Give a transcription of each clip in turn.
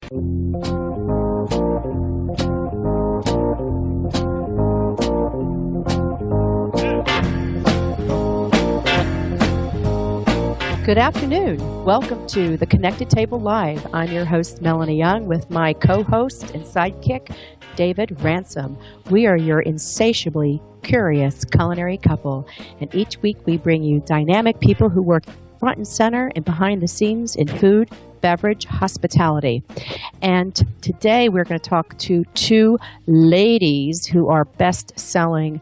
Good afternoon. Welcome to the Connected Table Live. I'm your host, Melanie Young, with my co-host and sidekick, David Ransom. We are your insatiably curious culinary couple, and each week we bring you dynamic people who work front and center and behind the scenes in food, beverage, hospitality. And today we're going to talk to two ladies who are best-selling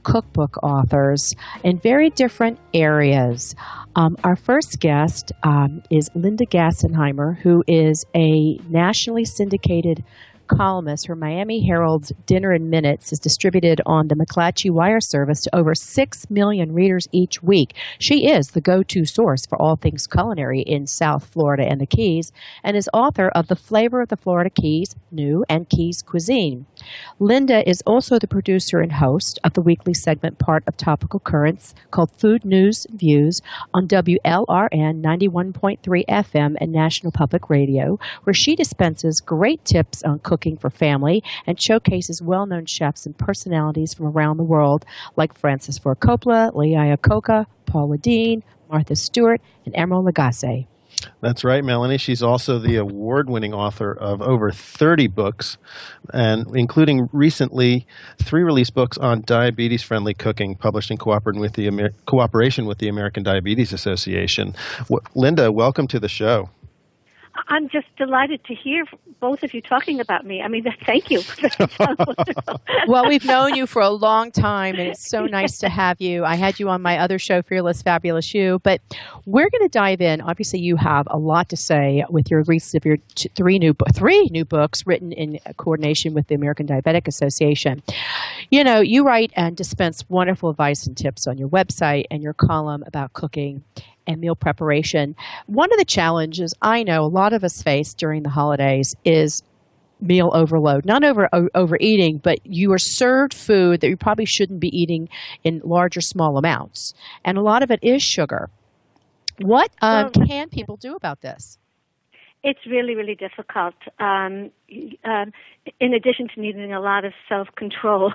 cookbook authors in very different areas. Our first guest is Linda Gassenheimer, who is a nationally syndicated columnist. Her Miami Herald's Dinner in Minutes is distributed on the McClatchy Wire service to over 6 million readers each week. She is the go-to source for all things culinary in South Florida and the Keys, and is author of The Flavor of the Florida Keys, New and Keys Cuisine. Linda is also the producer and host of the weekly segment part of Topical Currents called Food News Views on WLRN 91.3 FM and National Public Radio, where she dispenses great tips on cooking for family and showcases well-known chefs and personalities from around the world like Francis Ford Coppola, Lee Iacocca, Paula Deen, Martha Stewart, and Emeril Lagasse. That's right, Melanie. She's also the award-winning author of over 30 books, and including recently 3 released books on diabetes-friendly cooking, published in cooperation with the American Diabetes Association. Linda, welcome to the show. I'm just delighted to hear both of you talking about me. I mean, thank you. That sounds wonderful. Well, we've known you for a long time, and it's so nice to have you. I had you on my other show, Fearless, Fabulous You, but we're going to dive in. Obviously, you have a lot to say with your release of your three new books written in coordination with the American Diabetic Association. You know, you write and dispense wonderful advice and tips on your website and your column about cooking and meal preparation. One of the challenges I know a lot of us face during the holidays is meal overload. Not overeating, but you are served food that you probably shouldn't be eating in large or small amounts. And a lot of it is sugar. What can people do about this? It's really, really difficult. In addition to needing a lot of self-control,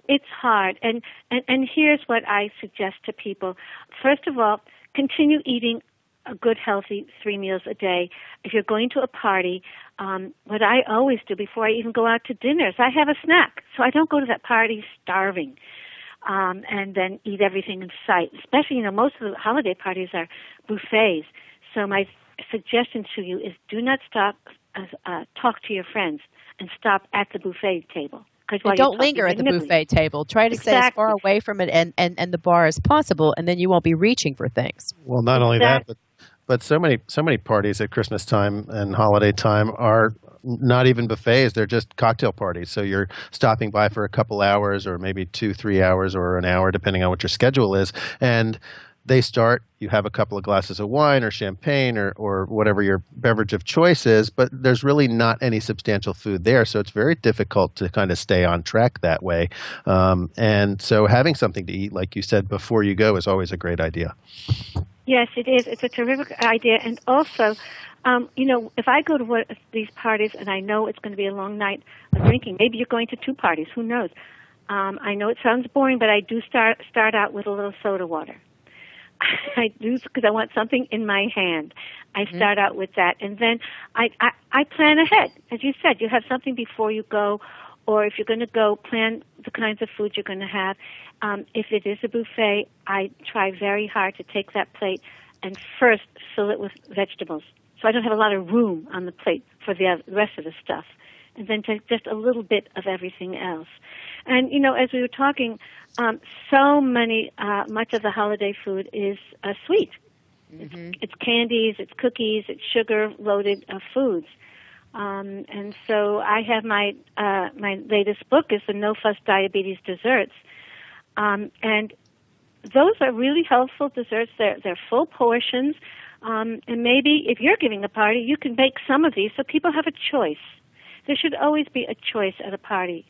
it's hard. And here's what I suggest to people. First of all, continue eating a good, healthy 3 meals a day. If you're going to a party, what I always do before I even go out to dinner is I have a snack. So I don't go to that party starving and then eat everything in sight. Especially, most of the holiday parties are buffets. So my suggestion to you is do not stop, talk to your friends and stop at the buffet table. And don't linger at the buffet table. Try to stay as far away from it and the bar as possible, and then you won't be reaching for things. Well, not only that, but so many parties at Christmas time and holiday time are not even buffets. They're just cocktail parties. So you're stopping by for a couple hours or maybe 2-3 hours or an hour, depending on what your schedule is. And they start, you have a couple of glasses of wine or champagne or whatever your beverage of choice is, but there's really not any substantial food there. So it's very difficult to kind of stay on track that way. And so having something to eat, like you said, before you go is always a great idea. Yes, it is. It's a terrific idea. And also, if I go to one of these parties and I know it's going to be a long night of drinking, maybe you're going to 2 parties, who knows? I know it sounds boring, but I do start out with a little soda water. I do because I want something in my hand. I start out with that, and then I plan ahead. As you said, you have something before you go, or if you're going to go, plan the kinds of food you're going to have. If it is a buffet, I try very hard to take that plate and first fill it with vegetables, so I don't have a lot of room on the plate for the rest of the stuff, and then take just a little bit of everything else. And, as we were talking, much of the holiday food is sweet. Mm-hmm. It's candies, it's cookies, it's sugar-loaded foods. And so I have my latest book is the No Fuss Diabetes Desserts. And those are really healthful desserts. They're full portions. And maybe if you're giving a party, you can bake some of these so people have a choice. There should always be a choice at a party.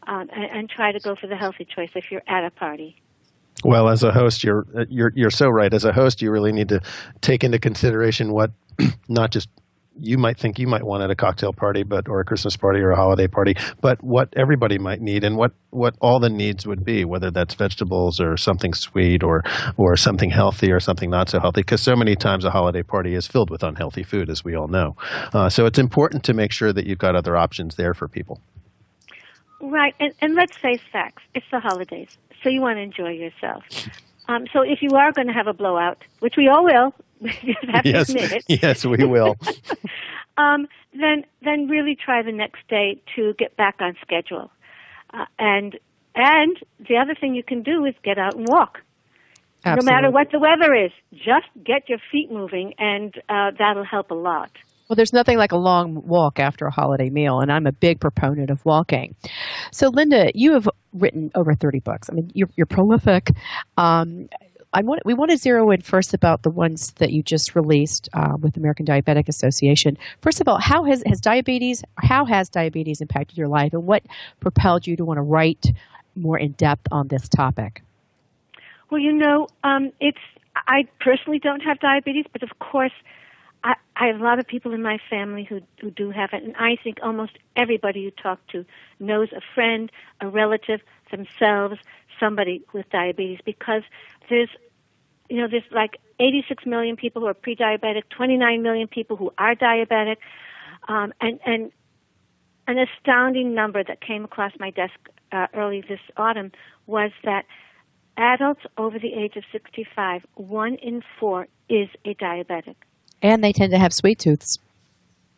And try to go for the healthy choice if you're at a party. Well, as a host, you're so right. As a host, you really need to take into consideration what not just you might think you might want at a cocktail party, or a Christmas party or a holiday party, but what everybody might need and what all the needs would be, whether that's vegetables or something sweet or something healthy or something not so healthy, because so many times a holiday party is filled with unhealthy food, as we all know. So it's important to make sure that you've got other options there for people. Right, and let's face facts. It's the holidays, so you want to enjoy yourself. So if you are going to have a blowout, which we all will, you have to admit it. Yes, we will. Then really try the next day to get back on schedule. And the other thing you can do is get out and walk. Absolutely. No matter what the weather is, just get your feet moving, and that'll help a lot. Well, there's nothing like a long walk after a holiday meal, and I'm a big proponent of walking. So, Linda, you have written over 30 books. I mean, you're prolific. We want to zero in first about the ones that you just released with the American Diabetic Association. First of all, how has diabetes impacted your life, and what propelled you to want to write more in depth on this topic? Well, I personally don't have diabetes, but of course, I have a lot of people in my family who do have it, and I think almost everybody you talk to knows a friend, a relative, themselves, somebody with diabetes, because there's like 86 million people who are pre-diabetic, 29 million people who are diabetic, and an astounding number that came across my desk early this autumn was that adults over the age of 65, 1 in 4 is a diabetic. And they tend to have sweet tooths.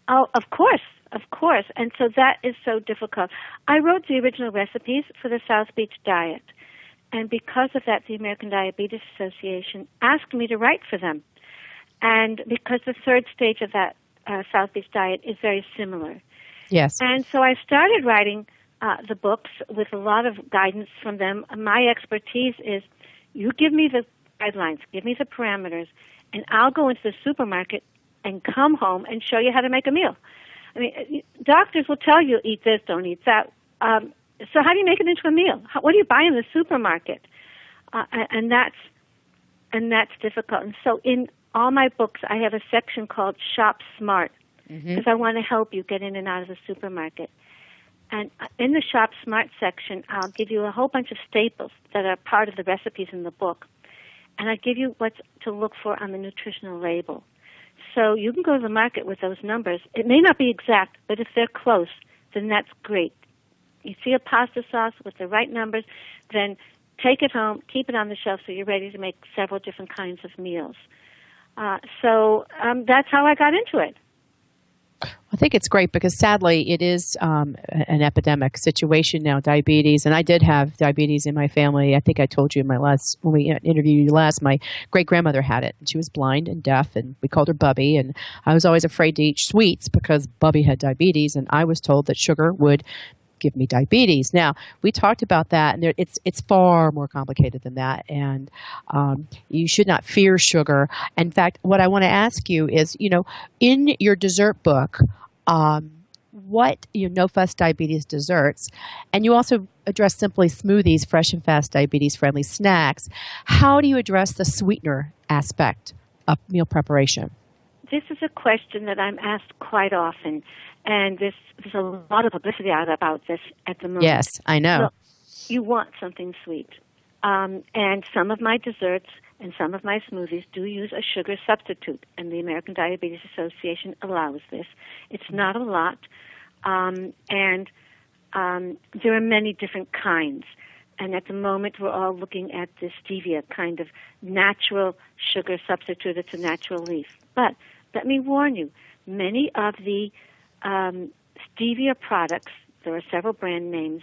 Oh, of course. And so that is so difficult. I wrote the original recipes for the South Beach diet. And because of that, the American Diabetes Association asked me to write for them. And because the third stage of that South Beach diet is very similar. Yes. And so I started writing the books with a lot of guidance from them. My expertise is, you give me the guidelines, give me the parameters, and I'll go into the supermarket and come home and show you how to make a meal. I mean, doctors will tell you, eat this, don't eat that. So how do you make it into a meal? What do you buy in the supermarket? And that's difficult. And so in all my books, I have a section called Shop Smart, because I want to help you get in and out of the supermarket. And in the Shop Smart section, I'll give you a whole bunch of staples that are part of the recipes in the book. And I give you what to look for on the nutritional label. So you can go to the market with those numbers. It may not be exact, but if they're close, then that's great. You see a pasta sauce with the right numbers, then take it home, keep it on the shelf so you're ready to make several different kinds of meals. So that's how I got into it. I think it's great because sadly it is an epidemic situation now, diabetes. And I did have diabetes in my family. I think I told you when we interviewed you last, my great-grandmother had it. And she was blind and deaf, and we called her Bubby. And I was always afraid to eat sweets because Bubby had diabetes, and I was told that sugar would give me diabetes. Now, we talked about that, and it's far more complicated than that, and you should not fear sugar. In fact, what I want to ask you is, in your dessert book, what No Fuss Diabetes desserts, and you also address simply smoothies, fresh and fast diabetes-friendly snacks. How do you address the sweetener aspect of meal preparation? This is a question that I'm asked quite often, and there's a lot of publicity out about this at the moment. Yes, I know. Look, you want something sweet. And some of my desserts and some of my smoothies do use a sugar substitute, and the American Diabetes Association allows this. It's not a lot, and there are many different kinds. And at the moment, we're all looking at the stevia kind of natural sugar substitute. It's a natural leaf. But let me warn you, many of the stevia products, there are several brand names,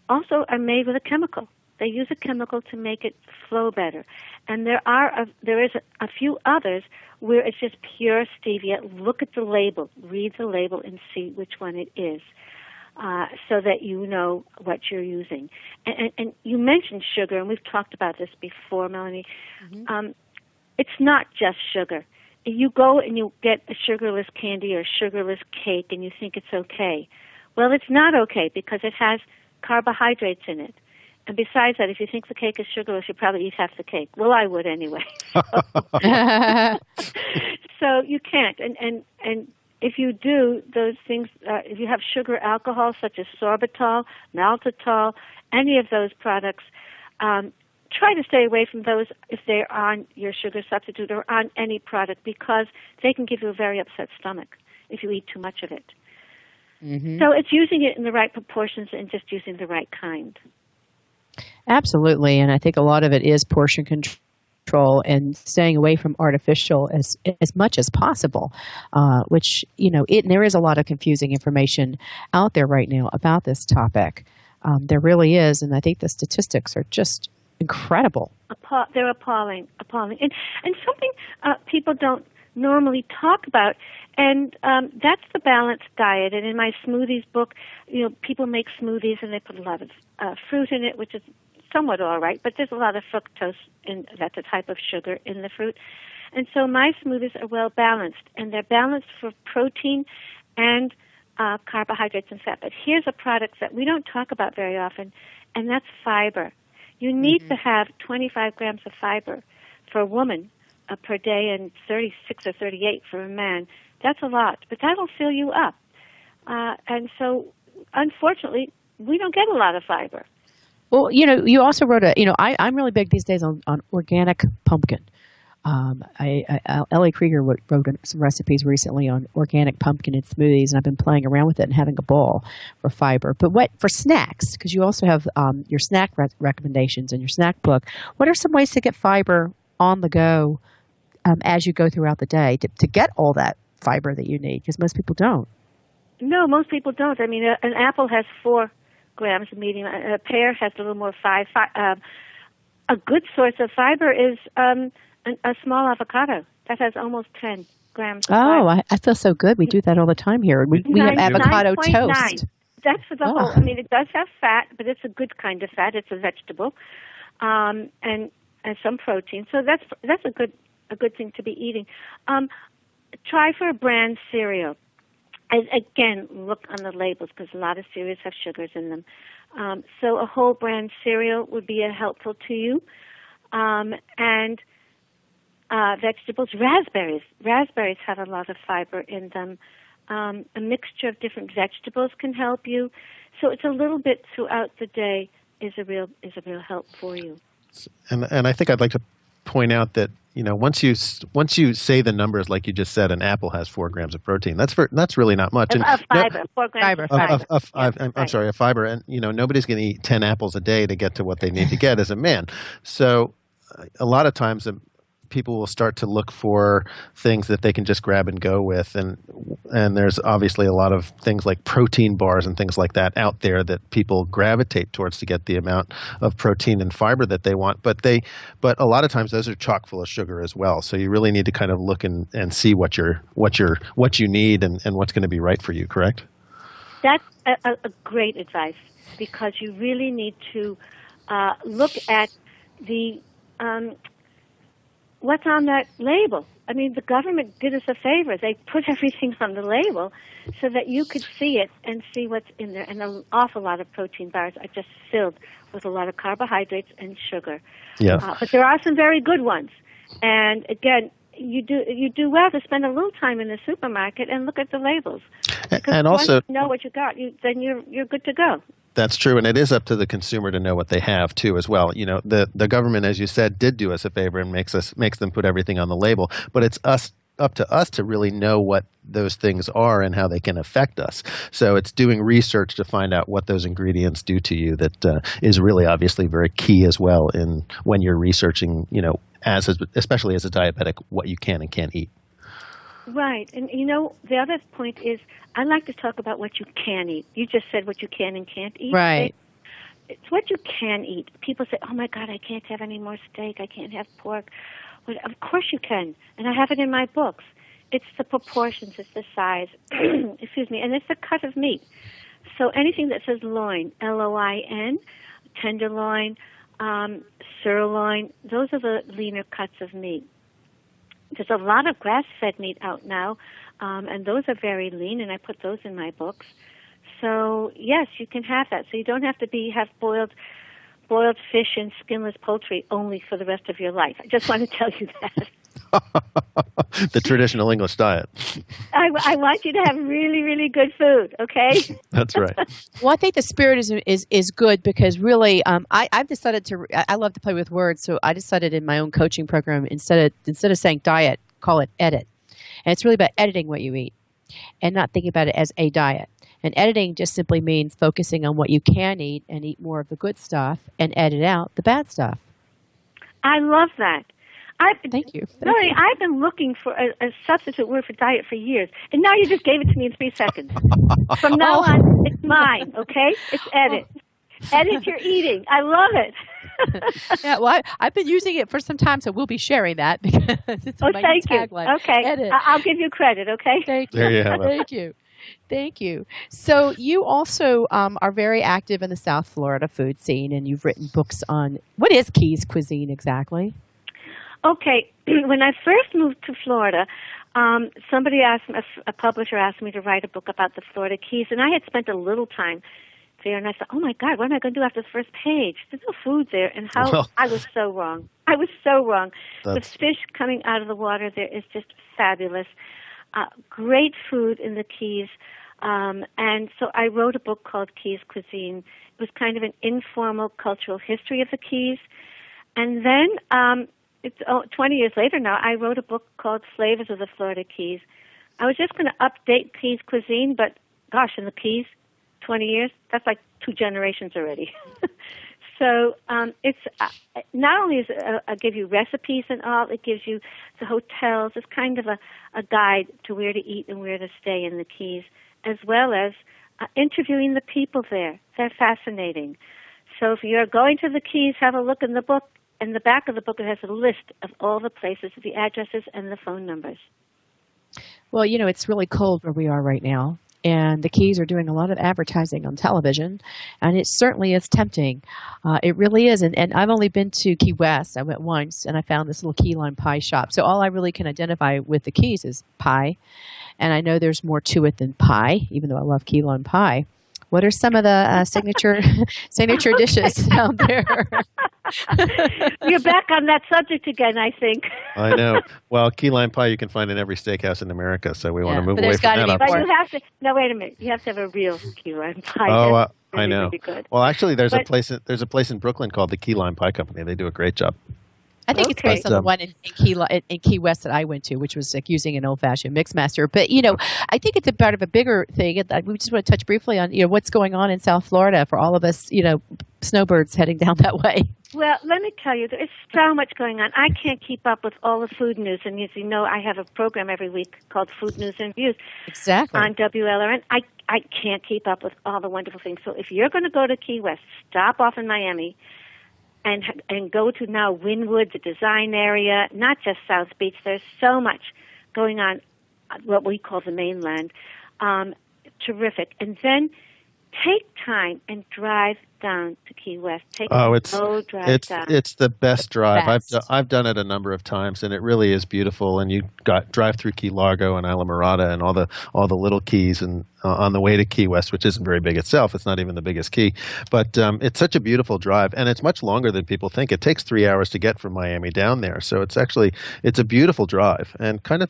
also are made with a chemical. They use a chemical to make it flow better. And there is a few others where it's just pure stevia. Look at the label, read the label, and see which one it is, so that you know what you're using. And you mentioned sugar, and we've talked about this before, Melanie. Mm-hmm. It's not just sugar. You go and you get a sugarless candy or a sugarless cake, and you think it's okay. Well, it's not okay because it has carbohydrates in it. And besides that, if you think the cake is sugarless, you probably eat half the cake. Well, I would anyway. So you can't. And if you do those things, if you have sugar alcohol such as sorbitol, maltitol, any of those products, try to stay away from those if they're on your sugar substitute or on any product, because they can give you a very upset stomach if you eat too much of it. Mm-hmm. So it's using it in the right proportions and just using the right kind. Absolutely, and I think a lot of it is portion control and staying away from artificial as much as possible, which, there is a lot of confusing information out there right now about this topic. There really is, and I think the statistics are just incredible. They're appalling. And something people don't normally talk about, and that's the balanced diet. And in my smoothies book, people make smoothies and they put a lot of fruit in it, which is somewhat all right, but there's a lot of fructose, that's a type of sugar in the fruit. And so my smoothies are well balanced, and they're balanced for protein and carbohydrates and fat. But here's a product that we don't talk about very often, and that's fiber. You need to have 25 grams of fiber for a woman per day and 36 or 38 for a man. That's a lot, but that'll fill you up. And so, unfortunately, we don't get a lot of fiber. Well, you also wrote I'm really big these days on organic pumpkin. Ellie Krieger wrote some recipes recently on organic pumpkin in smoothies, and I've been playing around with it and having a ball for fiber. But for snacks, because you also have your snack recommendations in your snack book, what are some ways to get fiber on the go as you go throughout the day to get all that fiber that you need? Because most people don't. No, most people don't. I mean, an apple has 4 grams of medium. A pear has a little more, 5. A good source of fiber is a small avocado. That has almost 10 grams of fiber. I feel so good. We do that all the time here. We have avocado 9.9. toast. That's for the whole. I mean, it does have fat, but it's a good kind of fat. It's a vegetable, and some protein. So that's a good thing to be eating. Try for a brand cereal. Again, look on the labels, because a lot of cereals have sugars in them. So a whole brand cereal would be helpful to you. And vegetables, raspberries. Raspberries have a lot of fiber in them. A mixture of different vegetables can help you. So it's a little bit throughout the day is a real help for you. And I think I'd like to point out that once you say the numbers like you just said, an apple has 4 grams of protein. That's really not much. Of fiber, 4 grams of fiber. I'm sorry, of fiber. And nobody's going to eat 10 apples a day to get to what they need to get as a man. So a lot of times people will start to look for things that they can just grab and go with, and there's obviously a lot of things like protein bars and things like that out there that people gravitate towards to get the amount of protein and fiber that they want. But a lot of times those are chock full of sugar as well. So you really need to kind of look and see what you need and what's going to be right for you. Correct? That's a great advice, because you really need to look at the what's on that label. I mean, the government did us a favor. They put everything on the label so that you could see it and see what's in there. And an awful lot of protein bars are just filled with a lot of carbohydrates and sugar. Yeah. But there are some very good ones. And again, you do well to spend a little time in the supermarket and look at the labels. Because and also, once you know what you got, then you're good to go. That's true, and it is up to the consumer to know what they have too, as well. The government, as you said, did do us a favor and makes them put everything on the label. But it's up to us to really know what those things are and how they can affect us. So it's doing research to find out what those ingredients do to you that is really obviously very key as well in when you're researching, especially as a diabetic, what you can and can't eat. Right. And, the other point is I like to talk about what you can eat. You just said what you can and can't eat. Right. It's what you can eat. People say, oh, my God, I can't have any more steak. I can't have pork. Well, of course you can. And I have it in my books. It's the proportions. It's the size. Excuse me. And it's the cut of meat. So anything that says loin, L-O-I-N, tenderloin, sirloin, those are the leaner cuts of meat. There's a lot of grass-fed meat out now, and those are very lean, and I put those in my books. So, yes, you can have that. So you don't have to have boiled fish and skinless poultry only for the rest of your life. I just want to tell you that. The traditional English diet. I want you to have really, really good food, okay? That's right. Well, I think the spirit is good because really, I've decided to. I love to play with words, so I decided in my own coaching program instead of saying diet, call it edit, and it's really about editing what you eat, and not thinking about it as a diet. And editing just simply means focusing on what you can eat and eat more of the good stuff, and edit out the bad stuff. I love that. Thank you. Really, I've been looking for a substitute word for diet for years, and now you just gave it to me in 3 seconds. From now on, it's mine, okay? It's edit. Edit your eating. I love it. Yeah, well, I've been using it for some time, so we'll be sharing that because it's my thank tagline. You. Okay, Edit. I'll give you credit, okay? Thank you. There you have it. Thank you. Thank you. So you also are very active in the South Florida food scene, and you've written books on what is Keys cuisine exactly? Okay, when I first moved to Florida, somebody asked me, a publisher asked me to write a book about the Florida Keys, and I had spent a little time there, and I thought, oh my God, what am I going to do after the first page? There's no food there, and I was so wrong. I was so wrong. The fish coming out of the water there is just fabulous. Great food in the Keys, and so I wrote a book called Keys Cuisine. It was kind of an informal cultural history of the Keys, and then it's 20 years later now, I wrote a book called Flavors of the Florida Keys. I was just going to update Keys cuisine, but gosh, in the Keys, 20 years, that's like 2 generations already. So it's not only does it give you recipes and all, it gives you the hotels. It's kind of a guide to where to eat and where to stay in the Keys, as well as interviewing the people there. They're fascinating. So if you're going to the Keys, have a look in the book. In the back of the book, it has a list of all the places, the addresses, and the phone numbers. Well, it's really cold where we are right now, and the Keys are doing a lot of advertising on television, and it certainly is tempting. It really is, and I've only been to Key West. I went once, and I found this little key lime pie shop. So all I really can identify with the Keys is pie, and I know there's more to it than pie, even though I love key lime pie. What are some of the signature dishes down there? You're back on that subject again, I think. I know. Well, key lime pie you can find in every steakhouse in America, so we want to move away from that. But you have to. No, wait a minute. You have to have a real key lime pie. Oh, really, I know. really good. Well, actually, there's a place in Brooklyn called the Key Lime Pie Company. They do a great job. I think it's based on the one in Key West that I went to, which was like using an old-fashioned mixmaster. But, I think it's a part of a bigger thing. We just want to touch briefly on, what's going on in South Florida for all of us, snowbirds heading down that way. Well, let me tell you, there is so much going on. I can't keep up with all the food news. And as you know, I have a program every week called Food News and Views on WLRN. I can't keep up with all the wonderful things. So if you're going to go to Key West, stop off in Miami, and go to now Wynwood, the design area, not just South Beach. There's so much going on, what we call the mainland. Terrific. And then take time and drive down to Key West. It's the best drive. I've done it a number of times, and it really is beautiful. And you drive through Key Largo and Islamorada and all the little keys, and on the way to Key West, which isn't very big itself. It's not even the biggest key, but it's such a beautiful drive, and it's much longer than people think. It takes 3 hours to get from Miami down there, so it's a beautiful drive and kind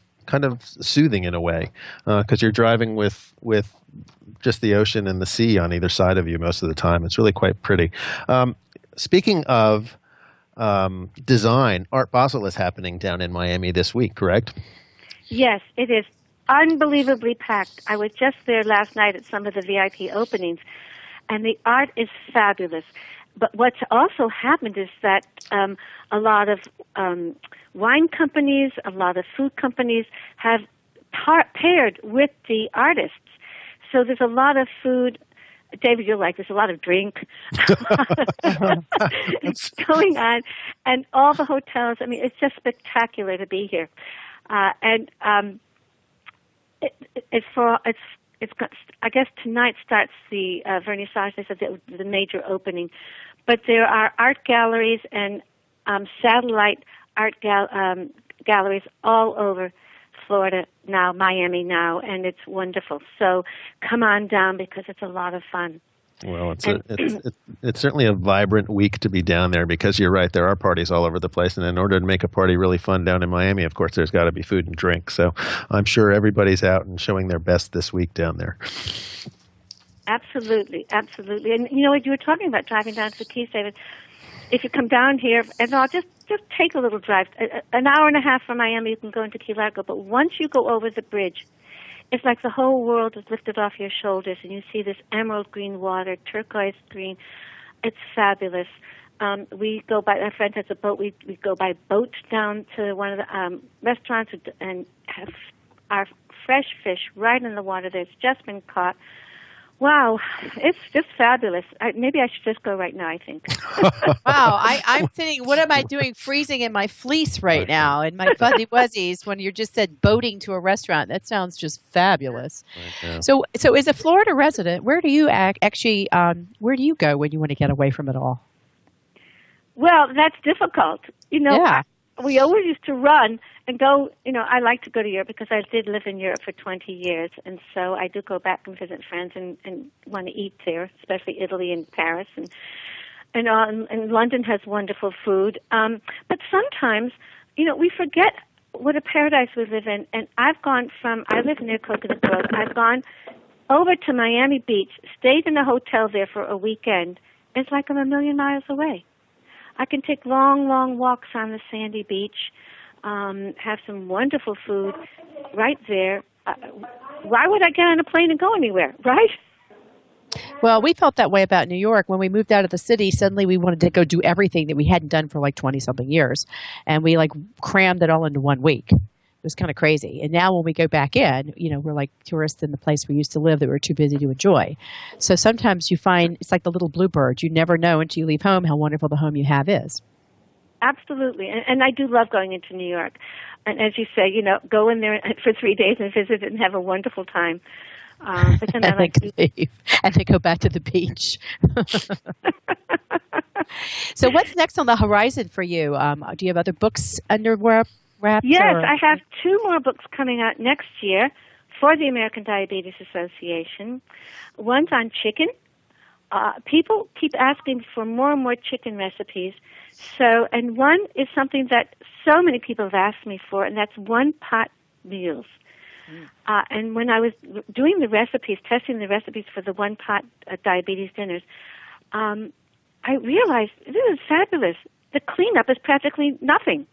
of soothing in a way, because you're driving with just the ocean and the sea on either side of you most of the time. It's really quite pretty. Speaking of design, Art Basel is happening down in Miami this week, correct? Yes, it is unbelievably packed. I was just there last night at some of the VIP openings, and the art is fabulous. But what's also happened is that a lot of wine companies, a lot of food companies have paired with the artists. So there's a lot of food. David, you'll like, there's a lot of drink going on, and all the hotels. I mean, it's just spectacular to be here. I guess tonight starts the vernissage. They said the major opening, but there are art galleries and satellite art galleries all over Florida now, Miami now, and it's wonderful. So come on down because it's a lot of fun. Well, And it's certainly a vibrant week to be down there because you're right. There are parties all over the place, and in order to make a party really fun down in Miami, of course, there's got to be food and drink. So I'm sure everybody's out and showing their best this week down there. absolutely, absolutely. And you know what you were talking about driving down to the Keys, David. If you come down here, and I'll just take a little drive, an hour and a half from Miami, you can go into Key Largo. But once you go over the bridge, it's like the whole world is lifted off your shoulders, and you see this emerald green water, turquoise green. It's fabulous. We go by, our friend has a boat, we go by boat down to one of the restaurants and have our fresh fish right in the water that's just been caught. Wow, it's just fabulous. Maybe I should just go right now, I think. Wow, I'm thinking, what am I doing freezing in my fleece right now and my fuzzy wuzzies when you just said boating to a restaurant? That sounds just fabulous. Yeah. So as a Florida resident, where do you actually, where do you go when you want to get away from it all? Well, that's difficult. You know, Yeah. we always used to run and go, you know, I like to go to Europe because I did live in Europe for 20 years. And so I do go back and visit friends and want to eat there, especially Italy and Paris. And London has wonderful food. But sometimes, you know, we forget what a paradise we live in. And I live near Coconut Grove. I've gone over to Miami Beach, stayed in a hotel there for a weekend. It's like I'm a million miles away. I can take long, long walks on the sandy beach, have some wonderful food right there. Why would I get on a plane and go anywhere, right? Well, we felt that way about New York. When we moved out of the city, suddenly we wanted to go do everything that we hadn't done for like 20-something years. And we like crammed it all into 1 week. It was kind of crazy. And now when we go back in, you know, we're like tourists in the place we used to live that we're too busy to enjoy. So sometimes you find it's like the little bluebird. You never know until you leave home how wonderful the home you have is. Absolutely. And I do love going into New York. And as you say, you know, go in there for 3 days and visit it and have a wonderful time. But then And they go back to the beach. So what's next on the horizon for you? Do you have other books under wraps? Yes, or? I have 2 more books coming out next year for the American Diabetes Association. One's on chicken. People keep asking for more and more chicken recipes. So, and one is something that so many people have asked me for, and that's one-pot meals. And when I was doing the recipes, testing the recipes for the one-pot diabetes dinners, I realized this is fabulous. The cleanup is practically nothing.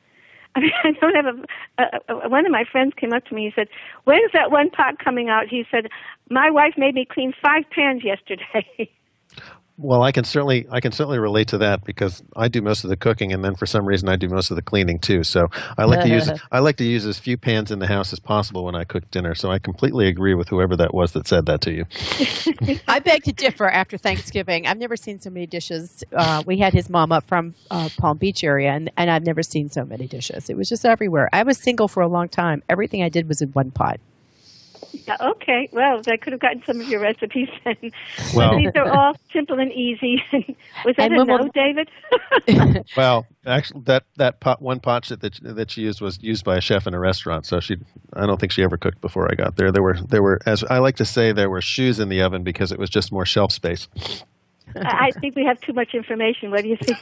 I mean, I don't have one of my friends came up to me and said, "When's that one pot coming out?" He said, "My wife made me clean 5 pans yesterday." Well, I can certainly relate to that because I do most of the cooking, and then for some reason I do most of the cleaning too. So I like to use as few pans in the house as possible when I cook dinner. So I completely agree with whoever that was that said that to you. I beg to differ after Thanksgiving. I've never seen so many dishes. We had his mom up from Palm Beach area, and I've never seen so many dishes. It was just everywhere. I was single for a long time. Everything I did was in one pot. Okay, well, I could have gotten some of your recipes then. Well, These are all simple and easy. Was that a no, David? Well, actually, that one pot that she used was used by a chef in a restaurant. So I don't think she ever cooked before I got there. There were, as I like to say, there were shoes in the oven because it was just more shelf space. I think we have too much information. What do you think?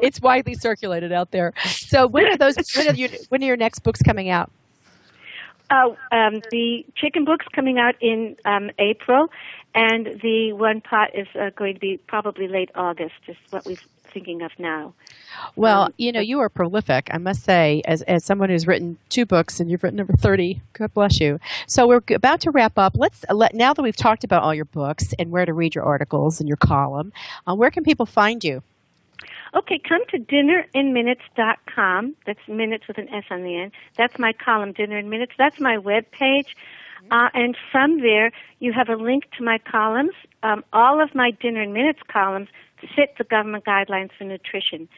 It's widely circulated out there. So when are your next books coming out? The chicken book's coming out in April, and the one pot is going to be probably late August, is what we're thinking of now. Well, you are prolific, I must say, as someone who's written 2 books, and you've written over 30. God bless you. So we're about to wrap up. Now that we've talked about all your books and where to read your articles and your column, where can people find you? Okay, come to dinnerinminutes.com. That's minutes with an S on the end. That's my column, Dinner in Minutes. That's my web page. And from there, you have a link to my columns. All of my Dinner in Minutes columns fit the government guidelines for nutrition.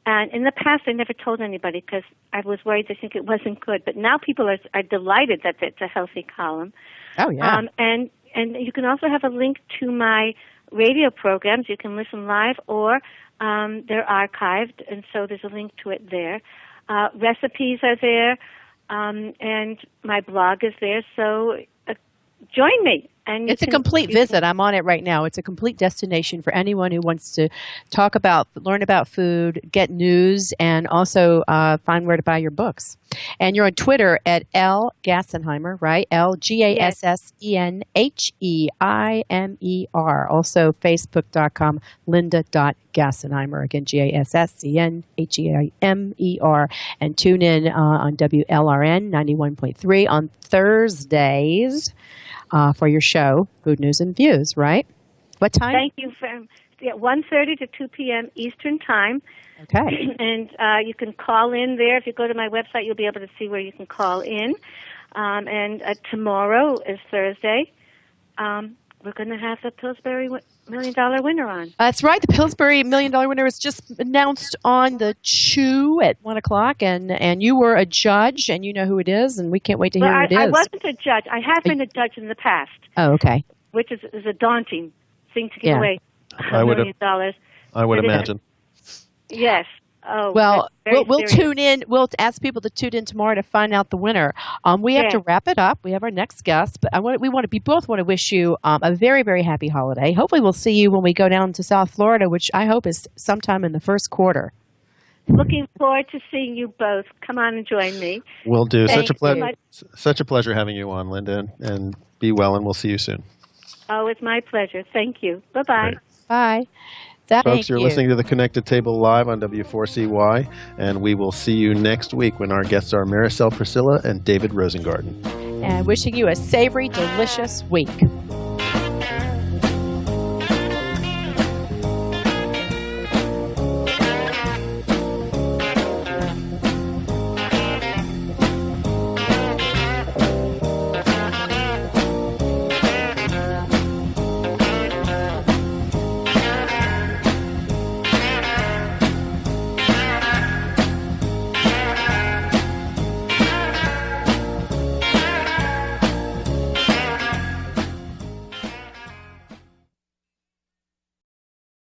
And in the past, I never told anybody because I was worried they think it wasn't good. But now people are delighted that it's a healthy column. Oh, yeah. And you can also have a link to my radio programs. You can listen live or they're archived, and so there's a link to it there. Recipes are there, and my blog is there. So join me. And you It's a can- complete you can- visit. I'm on it right now. It's a complete destination for anyone who wants to learn about food, get news, and also find where to buy your books. And you're on Twitter at L Gassenheimer, right? LGASSENHEIMER. Also Facebook.com, Linda.Gassenheimer. Again, GASSENHEIMER. And tune in on WLRN 91.3 on Thursdays. For your show, Food News and Views, right? What time? Thank you. 1:30 to 2 p.m. Eastern Time. Okay. And you can call in there. If you go to my website, you'll be able to see where you can call in. And tomorrow is Thursday. We're going to have the Pillsbury $1 Million winner on. That's right. The Pillsbury $1 Million winner was just announced on the Chew at 1 o'clock, and you were a judge, and you know who it is, and we can't wait to hear who it is. I wasn't a judge. I have been a judge in the past. Oh, okay. Which is a daunting thing to give away $1 million. I would imagine. Yes. Oh, well, we'll serious. tune in. We'll ask people to tune in tomorrow to find out the winner. We have to wrap it up. We have our next guest, but we both want to wish you a very, very happy holiday. Hopefully, we'll see you when we go down to South Florida, which I hope is sometime in the first quarter. Looking forward to seeing you both. Come on and join me. Will do. Thank Such a pleasure having you on, Linda, and be well, and we'll see you soon. Oh, it's my pleasure. Thank you. Bye-bye. Bye. Folks, you're listening to The Connected Table live on W4CY, and we will see you next week when our guests are Maricel Priscilla and David Rosengarten. And wishing you a savory, delicious week.